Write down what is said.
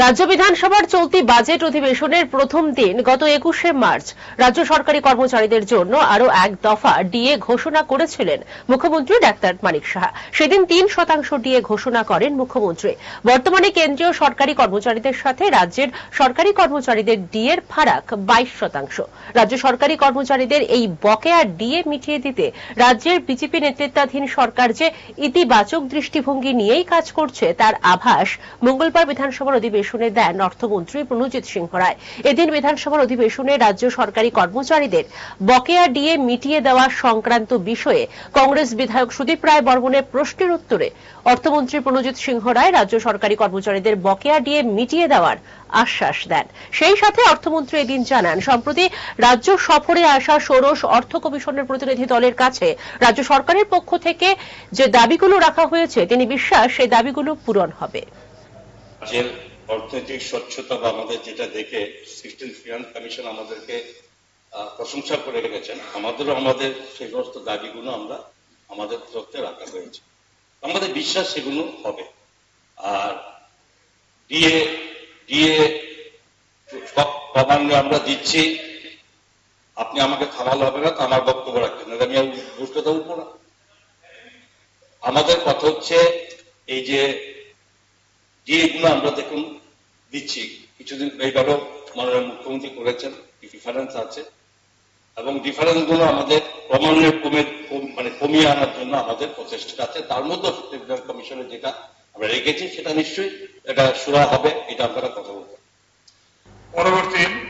রাজ্য বিধানসভার চলতি বাজেট অধিবেশনের প্রথম দিন গত 21শে মার্চ রাজ্য সরকারি কর্মচারীদের জন্য আরো এক দফা ডিএ ঘোষণা করেছিলেন মুখ্যমন্ত্রী ডাক্তার মানিক সাহা। সেদিন 3% ডিএ ঘোষণা করেন মুখ্যমন্ত্রী। বর্তমানে কেন্দ্রীয় সরকারি কর্মচারীদের সাথে রাজ্যের সরকারি কর্মচারীদের ডিএর ফারাক 22%। রাজ্য সরকারি কর্মচারীদের এই বকেয়া ডিএ মিটিয়ে দিতে রাজ্যের বিজেপি নেতৃত্বাধীন সরকার যে ইতিবাচক দৃষ্টিভঙ্গি নিয়েই কাজ করছে তার আভাস মঙ্গলবার বিধানসভার অধিবেশনে দেন অর্থমন্ত্রী প্রণজিৎ সিংহ রায়। এদিন বিধানসভার অধিবেশনে রাজ্য সরকারি কর্মচারীদের বকেয়া ডিএ মিটিয়ে দেওয়া সংক্রান্ত বিষয়ে কংগ্রেস বিধায়ক সুদীপ রায় বর্মনের প্রশ্নের উত্তরে অর্থমন্ত্রী প্রণজিৎ সিংহ রায় রাজ্য সরকারি কর্মচারীদের বকেয়া ডিএ মিটিয়ে দেওয়ার আশ্বাস দেন। সেই সাথে অর্থমন্ত্রী এদিন জানান, সম্প্রতি রাজ্য সফরে আসা ষোড়শ অর্থ কমিশনের প্রতিনিধি দলের কাছে রাজ্য সরকারের পক্ষ থেকে যে দাবিগুলো রাখা হয়েছে তিনি বিশ্বাস সেই দাবিগুলো পূরণ হবে। অর্থনৈতিক স্বচ্ছতা বা আমাদের যেটা দেখে 16th ফিনান্স কমিশন আমাদেরকে প্রশংসা করে রেখেছেন, আমাদেরও আমাদের সেই সমস্ত দাবিগুলো আমরা আমাদের তরফে রাখা হয়েছে। আমাদের বিশ্বাস সেগুলো হবে। আর ডিএ প্রাধান্য আমরা দিচ্ছি, আপনি আমাকে থামালে হবে না, তো আমার বক্তব্য রাখবেন না, আমি বুঝতে দেবো না। আমাদের কথা হচ্ছে এই যে ডিএ গুলো আমরা দেখুন দিচ্ছি, কিছুদিন এইবারও মাননীয় মুখ্যমন্ত্রী করেছেন, ডিফারেন্স আছে এবং ডিফারেন্স গুলো আমাদের ক্রমান্বয়ে কমিয়ে আনার জন্য আমাদের প্রচেষ্টা আছে। তার মধ্যে কমিশনের যেটা আমরা রেখেছি সেটা নিশ্চয়ই এটা সুরা হবে, এটা আপনারা কথা বলতে। পরবর্তী